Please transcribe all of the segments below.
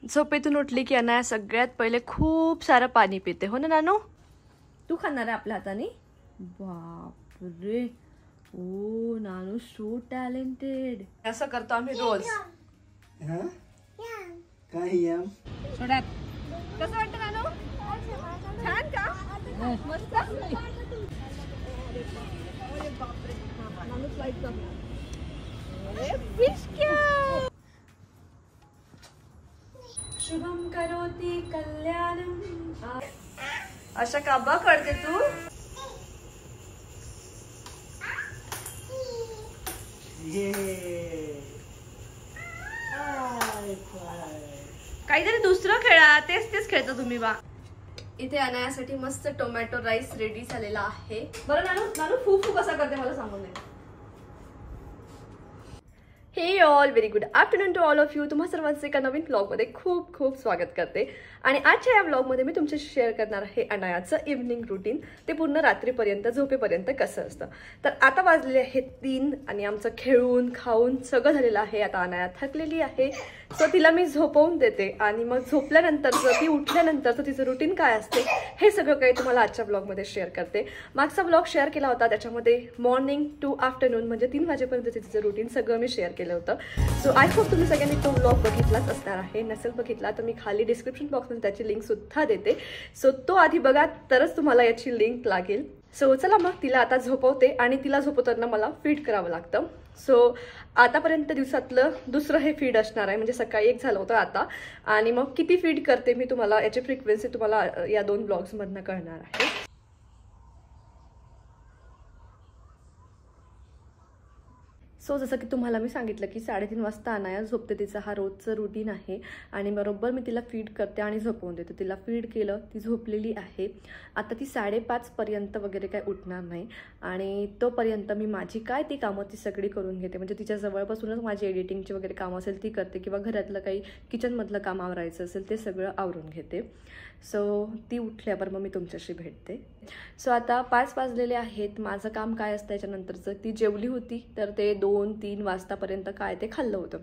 झोपेतून उठली की अनाया सगळ्यात पहिले खूप सारं पाणी पिते. हो ना नानू? तू खाणार आहे आपल्या हाताने? बापरे, ओ नानू सो टॅलेंटेड. असं करतो आम्ही रोज. काय सोडा. कसं वाटतं नानू? छान का? मस्त. अरे बापरे, नानू फ्लाइट कर. अरे फिश क्या शुभम करोती कल्याणम. अशा काबा करते तू? काहीतरी दुसरं खेळा. तेच खेळता तुम्ही बा. इथे अनायासाठी मस्त टोमॅटो राईस रेडी झालेला आहे. बरं नानू, नानू फू फू कसा करते मला सांगून दे. हे all very good afternoon to all of you. तुम्हा सर्वांचे एका नवीन ब्लॉगमध्ये खूप खूप स्वागत करते. आणि आजच्या या ब्लॉगमध्ये मी तुमच्याशी शेअर करणार आहे अनायाचं इव्हनिंग रुटीन. ते पूर्ण रात्रीपर्यंत झोपेपर्यंत कसं असतं. तर आता वाजलेले आहेत 3 आणि आमचं खेळून खाऊन सगळं झालेलं आहे. आता अनाया थकलेली आहे, सो तिला मी झोपवून देते. आणि मग झोपल्यानंतरचं ती उठल्यानंतरचं तिचं रुटीन काय असते हे सगळं काही तुम्हाला आजच्या ब्लॉगमध्ये शेअर करते. मागचा ब्लॉग शेअर केला होता, त्याच्यामध्ये मॉर्निंग टू आफ्टरनून म्हणजे 3 वाजेपर्यंत तिचं रुटीन सगळं मी शेअर केलं होतं. सो आय होप तुम्ही सगळ्यांनी तो ब्लॉग बघितलाच असणार आहे. नसेल बघितला तर मी खाली डिस्क्रिप्शन बॉक्समध्ये त्याची लिंक सुद्धा देते. सो तो आधी बघा, तरच तुम्हाला याची लिंक लागेल. सो चला मग तिला आता झोपवते. आणि तिला झोपवताना मला फीड करावं लागतं. सो आतापर्यंत दिवसातलं दुसरं हे फीड असणार आहे. म्हणजे सकाळी एक झालं होतं आता. आणि मग किती फीड करते मी तुम्हाला याची फ्रिक्वेन्सी तुम्हाला या 2 ब्लॉग्समधनं कळणार आहे. सो जसं की तुम्हाला मी सांगितलं की 3:30 वाजता अनाया झोपते. तिचा हा रोजचं रुटीन आहे. आणि बरोबर मी तिला फीड करते आणि झोपवून देते. तिला फीड केलं, ती झोपलेली आहे. आता ती 5:30 पर्यंत वगैरे काय उठणार नाही. आणि तोपर्यंत मी माझी काय ती कामं ती सगळी करून घेते. म्हणजे तिच्या जवळपासूनच माझी एडिटिंगची वगैरे कामं असेल ती करते, किंवा घरातलं काही किचनमधलं काम आवरायचं असेल ते सगळं आवरून घेते. सो ती उठल्यावर मग मी तुमच्याशी भेटते. सो आता 5 वाजलेले आहेत. माझं काम काय असतं याच्यानंतरचं, ती जेवली होती तर ते 2-3 वाजतापर्यंत काय ते खाल्लं होतं.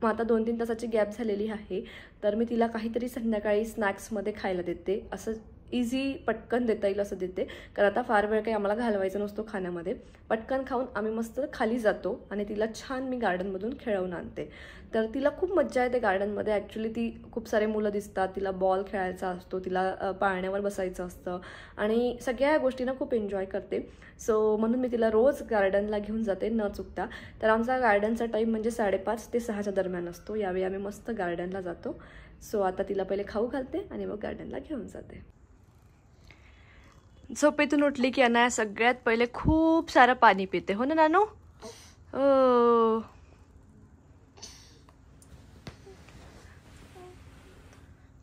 मग आता 2-3 तासाची गॅप झालेली आहे. तर मी तिला काहीतरी संध्याकाळी स्नॅक्समध्ये खायला देते. असं इझी पटकन देता येईल असं देते. कारण आता फार वेळ काही आम्हाला घालवायचा नसतो खाण्यामध्ये. पटकन खाऊन आम्ही मस्त खाली जातो आणि तिला छान मी गार्डनमधून खेळवून आणते. तर तिला खूप मज्जा येते गार्डनमध्ये. ॲक्च्युली ती खूप सारे मुलं दिसतात, तिला बॉल खेळायचा असतो, तिला पाळण्यावर बसायचं असतं आणि सगळ्या गोष्टींना खूप एन्जॉय करते. सो म्हणून मी तिला रोज गार्डनला घेऊन जाते न चुकता. तर आमचा गार्डनचा टाईम म्हणजे 5:30 ते 6च्या दरम्यान असतो. यावेळी आम्ही मस्त गार्डनला जातो. सो आता तिला पहिले खाऊ घालते आणि मग गार्डनला घेऊन जाते. झोपेतून उठली की अनाया सगळ्यात पहिले खूप सारं पाणी पिते. हो ना नानू?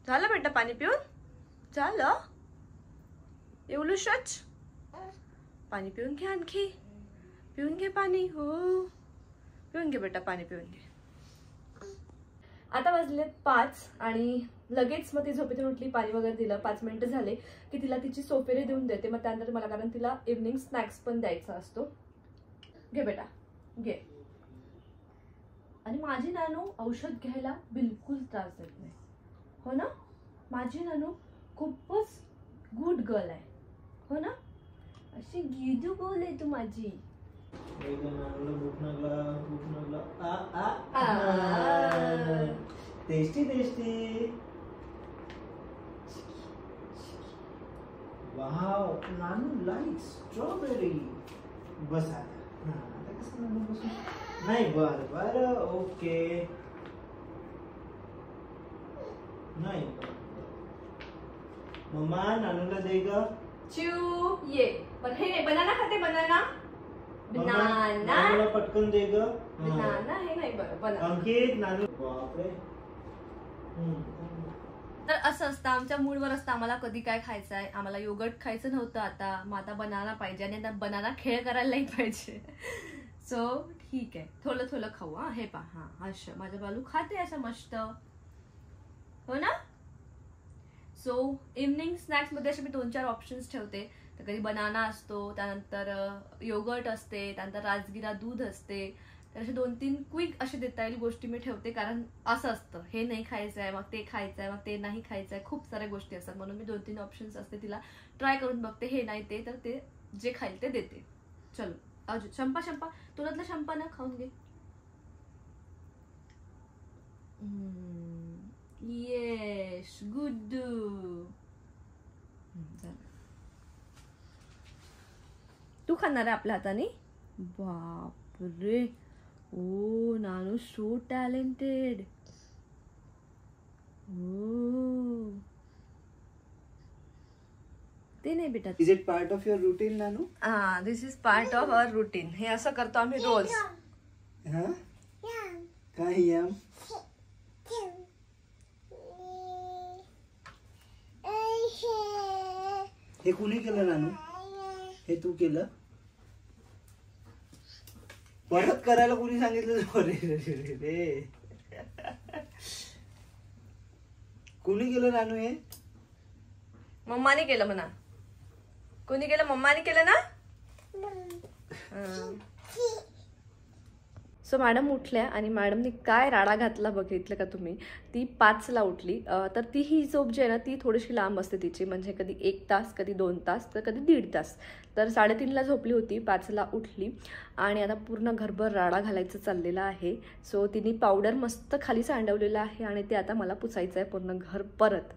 झालं बेटा पाणी पिऊन? झालं एवढंच? पाणी पिऊन घे, आणखी पिऊन घे पाणी. हो पिऊन घे बेटा, पाणी पिऊन घे. आता वाजलेत 5 आणि लगेच मग ती झोपेतून उठली, पाणी वगैरे दिलं. 5 मिनिटं झाले की तिला तिची सोपेरी देऊन देते. मग त्यानंतर मला, कारण तिला इव्हनिंग स्नॅक्स पण द्यायचा असतो. घे बेटा घे. आणि माझी नानू औषध घ्यायला बिलकुल त्रास देत नाही. हो ना? माझी नानू खूपच गुड गर्ल आहे. हो ना? अशी गिदू गर्ल आहे तू माझी. Tasty tasty. वाव, नानू लाईक स्ट्रॉबेरी. बस आता कसं नानू बसून नाही. बरं बरं ओके. नाही मम्मा नानूला दे ग. चू ये. पण हे नाही, बनाना खाते. बनाना नानूला पटकन दे ग. बनाना हे नाही. बरं बनाना. अंकित नानू. बापरे. तर असं असतं, आमच्या मूडवर असतं आम्हाला कधी काय खायचं आहे. आम्हाला योगर्ट खायचं नव्हतं आता, मग आता बनाना पाहिजे. आणि आता बनाना खेळ करायलाही पाहिजे. सो ठीक आहे, थोडं थोडं खाऊ. हे पहा, अच्छा माझ्या बालू खाते असं मस्त. हो ना? सो इव्हनिंग स्नॅक्समध्ये असे मी 2-4 ऑप्शन्स ठेवते. तर कधी बनाना असतो, त्यानंतर योगर्ट असते, त्यानंतर राजगिरा दूध असते, तर असे 2-3 क्विक असे देता येईल गोष्टी मी ठेवते, कारण असं असतं हे नाही खायचं आहे, मग ते खायचं आहे, मग ते नाही खायचं आहे, खूप साऱ्या गोष्टी असतात. म्हणून मी 2-3 ऑप्शन्स असते, तिला ट्राय करून बघते, हे नाही ते, तर ते जे खाईल ते देते. चलो अजून शंपा तुला शंपा ना खाऊन घे. येस गुड्डू. तू खाणार आहे आपल्या हाताने? बापरे, ओ नानू सो टॅलेंटेड. ओ ते नाही बेटा. Is it part of your routine नानू? हा, this is part of our routine. हे असं करतो आम्ही रोज. हा काय यम? हे कुणी केलं नानू? हे तू केलं? परत करायला कुणी सांगितलं? रे कुणी केलं नानू हे? मम्माने केलं म्हणा. कोणी केलं? मम्माने केलं ना. सो मॅडम उठल्या आणि मॅडमनी काय राडा घातला बघितलं का तुम्ही. ती 5ला उठली. तर ती ही झोप जी आहे ना ती थोडीशी लांब असते तिची, म्हणजे कधी 1 तास, कधी 2 तास, तर कधी 1.5 तास. तर 3:30ला झोपली होती, 5ला उठली आणि आता पूर्ण घरभर राडा घालायचं चाललेलं आहे. सो तिने पावडर मस्त खाली सांडवलेलं आहे आणि ते आता मला पुसायचं आहे पूर्ण घर परत.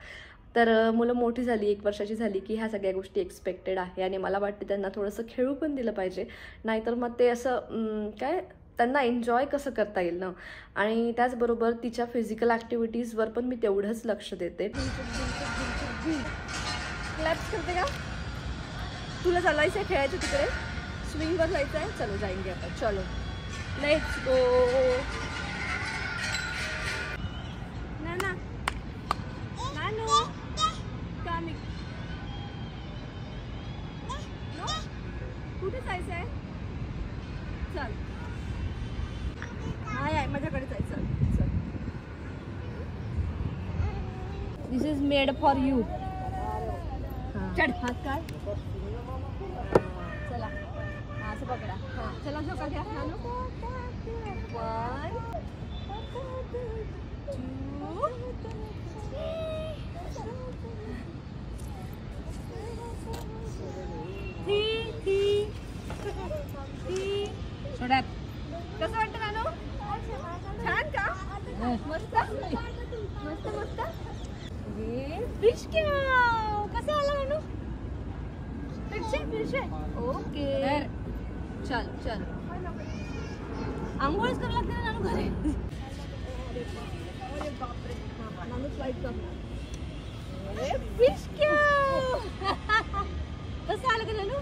तर मुलं मोठी झाली, 1 वर्षाची झाली की ह्या सगळ्या गोष्टी एक्सपेक्टेड आहे आणि मला वाटते त्यांना थोडंसं खेळू पण दिलं पाहिजे, नाहीतर मग ते असं काय त्यांना एन्जॉय कसं करता येईल ना. आणि त्याचबरोबर तिच्या फिजिकल ॲक्टिव्हिटीजवर पण मी तेवढंच लक्ष देते. क्लॅप्स करते का? तुला चालायचं आहे खेळायचं तिकडे, स्विंगवर जायचं आहे? चलो जाएंगे आता. चलो लेट्स गो. नाना नानू कामी कुठे जायचं आहे? चल हाय माझ्याकडे जायचं. चल, दिस इज मेड फॉर यू. चढ हात काढ. चला असं पकडा. हा चला झोका घ्या. 1 2 3 सोडा. कसं वाटतं नानू? छान का? मस्त मस्त मस्त. फिश कसं आला नानू? Fish okay. चल चल आंघोळच करावं लागते ना नानू घरी. अरे बापरे, नानू फ्लाईट कर. फिश कसं आलं का नानू?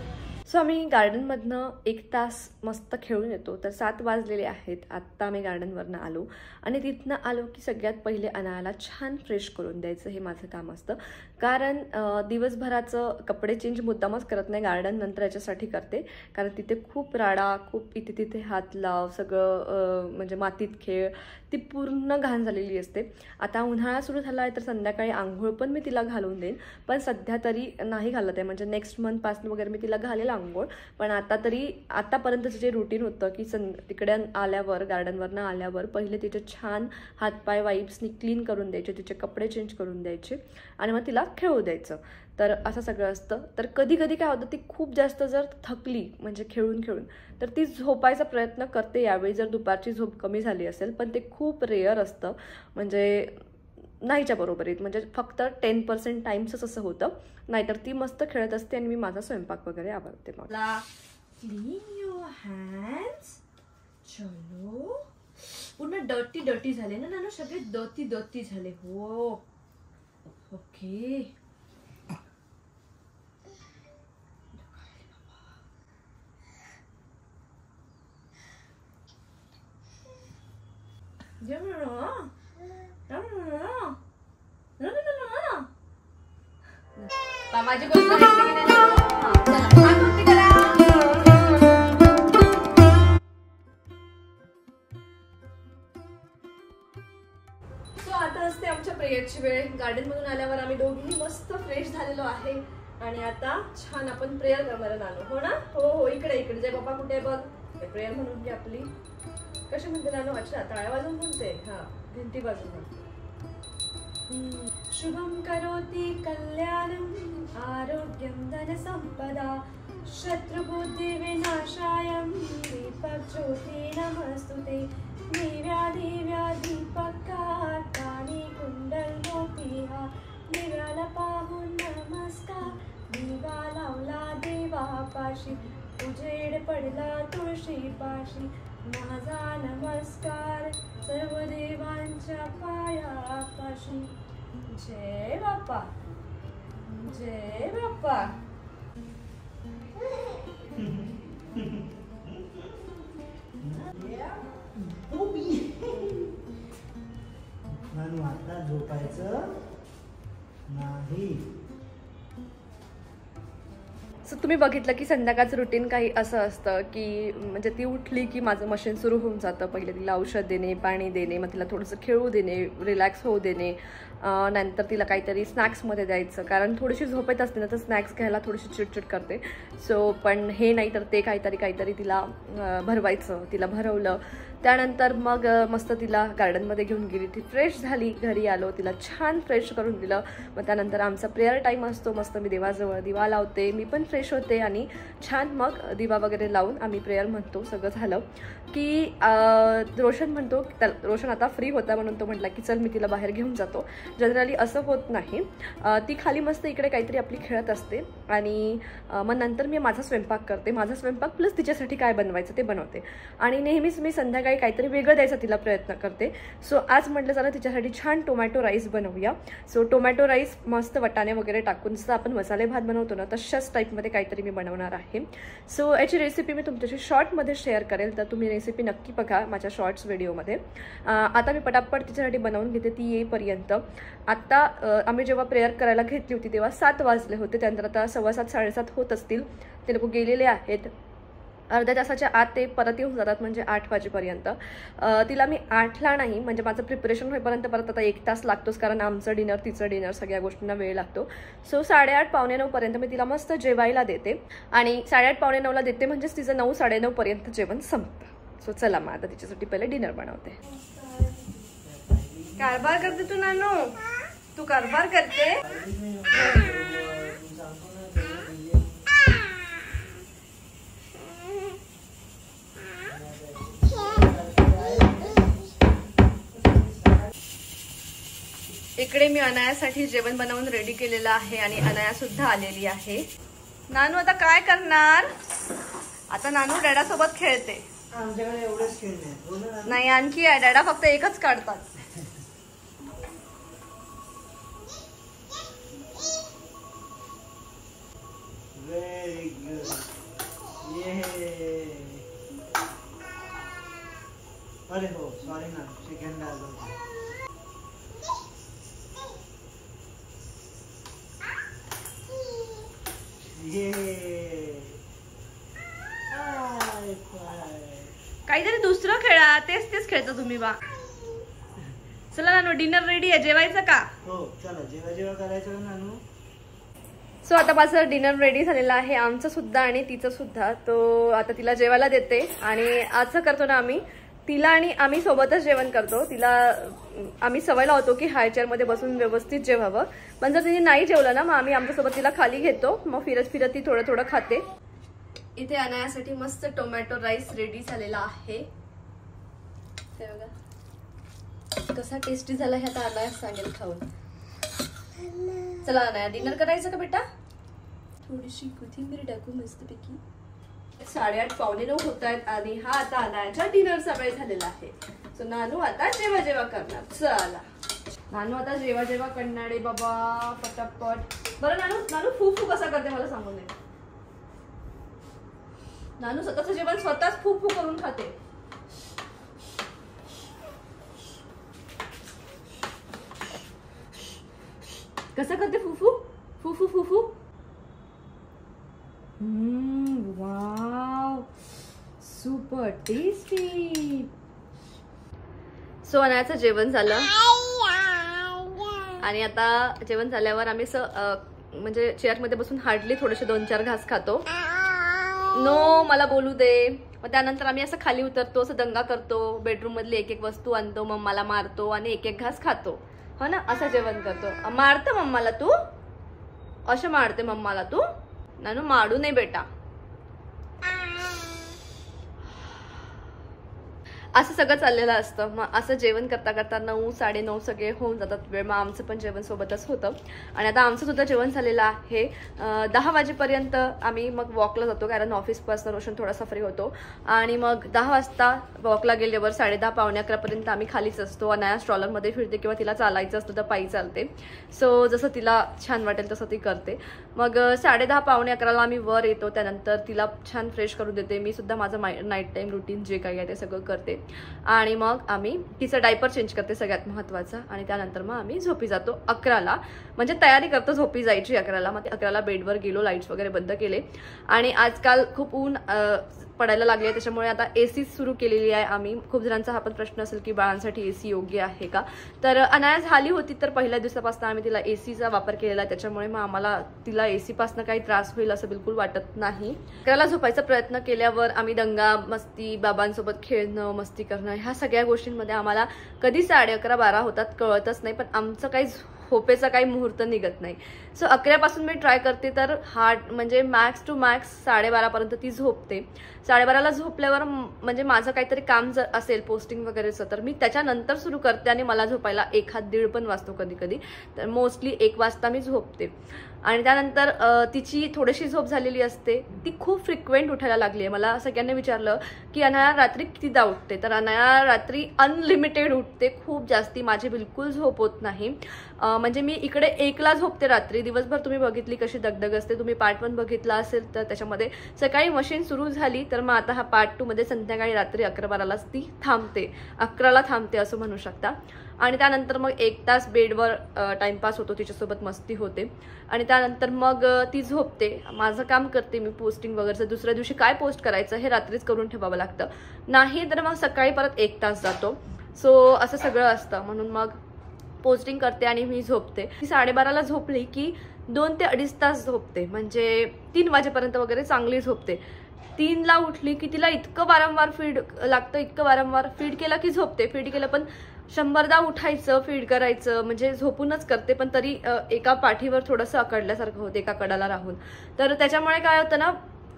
सो आम्ही गार्डनमधनं 1 तास मस्त खेळून येतो. तर 7 वाजलेले आहेत. आत्ता आम्ही गार्डनवरनं आलो आणि तिथनं आलो की सगळ्यात पहिले अनायाला छान फ्रेश करून द्यायचं, हे माझं काम असतं. कारण दिवसभराचं कपडे चेंज मुद्दामच करत नाही, गार्डन नंतर याच्यासाठी करते, कारण तिथे खूप राडा, खूप इथे तिथे हात लाव, सगळं म्हणजे मातीत खेळ, ती पूर्ण घाण झालेली असते. आता उन्हाळा सुरू झाला आहे तर संध्याकाळी आंघोळ पण मी तिला घालून देईन, पण सध्या तरी नाही घालत आहे, म्हणजे नेक्स्ट मंथपासून वगैरे मी तिला घालेल आंघोळ. पण आता तरी आतापर्यंतचं जे रुटीन होतं की तिकडे आल्यावर, गार्डनवरनं आल्यावर पहिले तिचे छान हातपाय वाईप्सनी क्लीन करून द्यायचे, तिचे कपडे चेंज करून द्यायचे आणि मग तिला खेळू द्यायचं. तर असं सगळं असतं. तर कधी कधी काय होतं, ती खूप जास्त जर थकली म्हणजे खेळून खेळून तर ती झोपायचा प्रयत्न करते. यावेळी जर दुपारची झोप कमी झाली असेल, पण ते खूप रेअर असतं, म्हणजे नाहीच्या बरोबरीत, म्हणजे फक्त 10% टाइम्सच असं होतं, नाहीतर ती मस्त खेळत असते आणि मी माझा स्वयंपाक वगैरे आवडते. मला क्लीन युअर हँड्स. चलो, पूर्ण डर्टी झाले ना नानू, सगळे डर्टी झाले. हो ओके. माझी गोष्ट आता असते आमच्या प्रेयरची वेळ. गार्डन मधून आल्यावर आम्ही दोघीही मस्त फ्रेश झालेलो आहे आणि आता छान आपण प्रेयर करणार आलो. हो ना? हो हो, इकडे जय बाबा कुठे बघ, प्रेयर म्हणून घे आपली. कशी म्हणते नानू? अच्छा, टाळ्या वाजवून म्हणते. हा, घंटी वाजवून. शुभम करोति कल्याणम आरोग्यम धन संपदा शत्रुबुद्धि विनाशाय दीपक ज्योति नमस्तुते दिव्याधि दीपकार्तानि कुंडल गोपीहा दिव्याला पाहून नमस्कार दिवा लावला देवापाशी उजेड पडला तुळशी पाशी माझा नमस्कार सर्व देवांच्या पायापाशी. जय बाप्पा, जय बाप्पा. नानू आता झोपायचं नाही. सो तुम्ही बघितलं की संध्याकाळचं रुटीन काही असं असतं की म्हणजे ती उठली की माझं मशीन सुरू होऊन जातं. पहिले तिला औषध देणे, पाणी देणे, मग तिला थोडंसं खेळू देणे, रिलॅक्स होऊ देणे, नंतर तिला काहीतरी स्नॅक्समध्ये द्यायचं. कारण थोडीशी झोपेत असते ना तर स्नॅक्स घ्यायला थोडीशी चिडचिड करते. सो पण हे नाही तर ते काहीतरी तिला भरवायचं. तिला भरवलं त्यानंतर मग मस्त तिला गार्डनमध्ये घेऊन गेली. ती फ्रेश झाली, घरी आलो, तिला छान फ्रेश करून दिलं. मग त्यानंतर आमचा प्रेयर टाईम असतो. मस्त मी देवाजवळ दिवा लावते, मी पण फ्रेश होते आणि छान मग दिवा वगैरे लावून आम्ही प्रेयर म्हणतो. सगळं झालं की रोशन म्हणतो, रोशन आता फ्री होता म्हणून तो म्हटला की चल मी तिला बाहेर घेऊन जातो. जनरली असं होत नाही. ती खाली मस्त इकडे काहीतरी आपली खेळत असते आणि मग नंतर मी माझा स्वयंपाक करते. माझा स्वयंपाक प्लस तिच्यासाठी काय बनवायचं ते बनवते आणि नेहमीच मी संध्याकाळी काहीतरी वेगळं द्यायचा तिला प्रयत्न करते. सो आज म्हटलं जरा तिच्यासाठी छान टोमॅटो राईस बनवूया. सो टोमॅटो राईस मस्त वटाणे वगैरे टाकून जसं आपण मसाले भात बनवतो ना तशाच टाईपमध्ये काहीतरी मी बनवणार आहे. सो याची रेसिपी मी तुमच्याशी शॉर्टमध्ये शेअर करेल, तर तुम्ही रेसिपी नक्की बघा माझ्या शॉर्ट्स व्हिडिओमध्ये. आता मी पटापट तिच्यासाठी बनवून घेते ती येईपर्यंत. आत्ता आम्ही जेव्हा प्रेयर करायला घेतली होती तेव्हा 7 वाजले होते. त्यानंतर आता 7:15 7:30 होत असतील. ते लोक गेलेले आहेत. अर्ध्या तासाच्या आत ते परत येऊन जातात म्हणजे 8 वाजेपर्यंत. तिला मी 8ला नाही म्हणजे माझं प्रिपरेशन होईपर्यंत परत आता 1 तास लागतोच कारण आमचं डिनर तिचं डिनर सगळ्या गोष्टींना वेळ लागतो. सो 8:30 पावणे 9 पर्यंत मी तिला मस्त जेवायला देते आणि 8:30 पावणे 9ला देते म्हणजेच तिचं 9 9:30 पर्यंत जेवण संपतं. सो चला मग आता तिच्यासाठी पहिले डिनर बनवते. कारभार करते तू नानू, तू कारभार करते. इकडे मी अनायासाठी जेवण बनवून रेडी केलेलं आहे आणि अनाया सुद्धा आलेली आहे. नानू आता काय करणार? आता नानू डॅडा सोबत खेळते. आमच्याकडे एवढंच खेळणे नाही आणखी आहे. डॅडा फक्त एकच काढतात. Very good. अरे हो सॉरी ना, सेकंड आलो. काहीतरी दुसरं खेळा. तेच खेळता तुम्ही बा. चला नानू डिनर रेडी आहे. जेवायचं का? हो चला जेवा करायचं नानू. सो आता माझं डिनर रेडी झालेलं आहे, आमचं सुद्धा आणि तिचं सुद्धा. तो आता तिला जेवायला देते आणि आजचं करतो ना आम्ही, तिला आणि आम्ही सोबतच जेवण करतो. तिला आम्ही सवय लावतो की हाय चेअरमध्ये बसून व्यवस्थित जेवावं. पण जर तिने नाही जेवलं ना मग आम्ही आमच्यासोबत तिला खाली घेतो. मग फिरत ती थोडं खाते. इथे अनायासाठी मस्त टोमॅटो राईस रेडी झालेला आहे. ते बघा कसा टेस्टी झाला हे आता अनाया सांगेल खाऊन. चला अनाया डिनर करायचं का बेटा? थोडीशी कोथिंबीर टाकू मस्तपैकी. 8:30 पावणे 9 होत आहेत आणि हा आता अनायाच्या डिनरचा वेळ झालेला आहे. सो नानू आता जेवा करणार. चला नानू आता जेवा करणार आहे बाबा पटापट. बरं नानू फू कसा करते मला सांगून दे. नानू स्वतःचं जेवण स्वतःच फू करून खाते. कसं करते फू? Wow super tasty. सो अनायाचं जेवण झालं आणि आता जेवण झाल्यावर आम्ही म्हणजे चेअरमध्ये बसून हार्डली थोडेसे 2-4 घास खातो. नो मला बोलू दे. मग त्यानंतर आम्ही असं खाली उतरतो, असं दंगा करतो, बेडरूम मधली एक एक वस्तू आणतो, मम्माला मारतो आणि एक एक घास खातो, हो ना. असं जेवण करतो. मारतं मम्माला तू, असं मारते मम्माला तू. नानू मारू नये बेटा. असं सगळं चाललेलं असतं. मग असं जेवण करता करता 9 9:30 सगळे होऊन जातात वेळ. मग आमचं पण जेवण सोबतच होतं. आणि आता आमचं सुद्धा जेवण झालेलं आहे. 10 वाजेपर्यंत आम्ही मग वॉकला जातो, कारण ऑफिसपासून रोशन थोडासा फ्री होतो. आणि मग 10 वाजता वॉकला गेल्यावर 10:30 पावणे 11पर्यंत आम्ही खालीच असतो. अनाया स्ट्रॉलरमध्ये फिरते किंवा तिला चालायचं असतं तर पायी चालते. सो जसं तिला छान वाटेल तसं ती करते. मग 10:30 पावणे 11ला आम्ही वर येतो. त्यानंतर तिला छान फ्रेश करून देते. मी सुद्धा माझं नाईट टाईम रुटीन जे काही आहे ते सगळं करते. आणि मग आम्ही तिचं डायपर चेंज करते, सगळ्यात महत्त्वाचं. आणि त्यानंतर मग आम्ही झोपी जातो 11ला. म्हणजे तयारी करतो झोपी जायची 11ला. मग 11ला बेडवर गेलो, लाईट्स वगैरे बंद केले. आणि आजकाल खूप ऊन पडायला लागले, त्याच्यामुळे आता एसी सुरू केलेली आहे आम्ही. खूप जणांचा हा पण प्रश्न असेल की बाळांसाठी एसी योग्य आहे का. तर अनाया झाली होती तर पहिल्या दिवसापासून आम्ही तिला एसीचा वापर केलेला, त्याच्यामुळे मग आम्हाला तिला एसी पासून काही त्रास होईल असं बिलकुल वाटत नाही. 11ला झोपायचा प्रयत्न केल्यावर आम्ही दंगा मस्ती, बाबांसोबत खेळणं, मस्ती करणं, ह्या सगळ्या गोष्टींमध्ये आम्हाला कधी 11:30 12 होतात कळतच नाही. पण आमचं काही झोपेचा काही मुहूर्त निघत नाही. सो 11पासून मी ट्राय करते तर म्हणजे मॅक्स टू मॅक्स 12:30पर्यंत ती झोपते. 12:30ला झोपल्यावर म्हणजे माझं काहीतरी काम जर असेल पोस्टिंग वगैरेचं तर मी त्याच्यानंतर सुरू करते. आणि मला झोपायला 1-1:30 पण वाजतो कधी कधी. तर मोस्टली 1 वाजता मी झोपते. आणि त्यानंतर तिची थोडीशी झोप झालेली असते. ती खूप फ्रिक्वेंट उठायला लागली आहे. मला सगळ्यांनी विचारलं की अनाया रात्री कितीदा उठते. तर अनाया रात्री अनलिमिटेड उठते, खूप जास्ती. माझी बिलकुल झोप होत नाही. म्हणजे मी इकडे 1ला झोपते रात्री. दिवसभर तुम्ही बघितली कशी दगदग असते. तुम्ही पार्ट 1 बघितला असेल तर त्याच्यामध्ये सकाळी मशीन सुरू झाली तर मग आता हा पार्ट 2 मध्ये संध्याकाळी रात्री 11-12लाच ती थांबते, 11ला थांबते असं म्हणू शकता. आणि त्यानंतर मग 1 तास बेडवर टाइमपास होतो, तिच्यासोबत मस्ती होते. आणि त्यानंतर मग ती झोपते. माझं काम करते मी पोस्टिंग वगैरे. दुसऱ्या दिवशी काय पोस्ट करायचं हे रात्रीच करून ठेवावं लागतं, नाही तर मग सकाळी परत 1 तास जातो. सो असं सगळं असतं. म्हणून मग पोस्टिंग करते आणि मी झोपते. ती 12:30ला झोपली की 2 ते 2.5 तास झोपते, म्हणजे 3 वाजेपर्यंत वगैरे चांगली झोपते. 3ला उठली की तिला इतकं वारंवार फीड लागतं, इतकं वारंवार. फीड केलं की झोपते, फीड केलं पण 100दा उठायचं, फीड करायचं, म्हणजे झोपूनच करते. पण तरी एका पाठीवर थोडंसं अकडल्यासारखं होतं, एका कडाला राहून. तर त्याच्यामुळे काय होतं ना,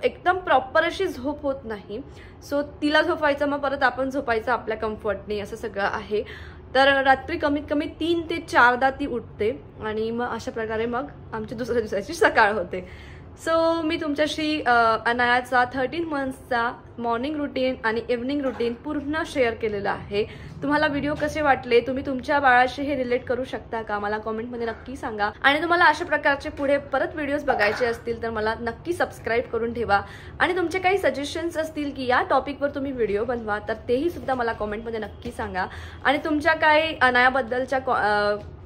एकदम प्रॉपर अशी झोप होत नाही. सो तिला झोपायचं, मग परत आपण झोपायचं आपल्या कम्फर्टने, असं सगळं आहे. तर रात्री कमीत कमी 3 ते 4दा ती उठते. आणि मग अशा प्रकारे मग आमची दुसऱ्या दिवसाची सकाळ होते. सो मी तुमच्याशी अनायाचा 13 मंथ्सचा मॉर्निंग रुटीन आणि इव्हनिंग रुटीन पूर्ण शेअर केलेला आहे. तुम्हाला व्हिडिओ कसे वाटले, तुम्ही तुमच्या बाळाशी हे रिलेट करू शकता का, मला कॉमेंटमध्ये नक्की सांगा. आणि तुम्हाला अशा प्रकारचे पुढे परत व्हिडिओज बघायचे असतील तर मला नक्की सबस्क्राईब करून ठेवा. आणि तुमचे काही सजेशन्स असतील की या टॉपिकवर तुम्ही व्हिडिओ बनवा तर तेही सुद्धा मला कॉमेंटमध्ये नक्की सांगा. आणि तुमच्या काही अनायाबद्दलच्या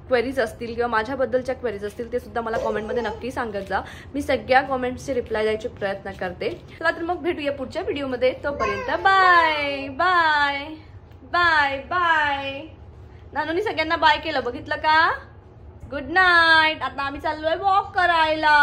क्वेरीज असतील किंवा माझ्याबद्दलच्या क्वेरीज असतील ते सुद्धा मला कॉमेंटमध्ये नक्की सांगत जा. मी सगळ्या कॉमेंट्सचे रिप्लाय द्यायचे प्रयत्न करते. चला तर मग भेटूया पुढच्या व्हिडिओमध्ये. तोपर्यंत बाय बाय बाय बाय. नानूनी सगळ्यांना बाय केलं, बघितलं का. Good night. आता आम्ही चाललोय वॉक करायला.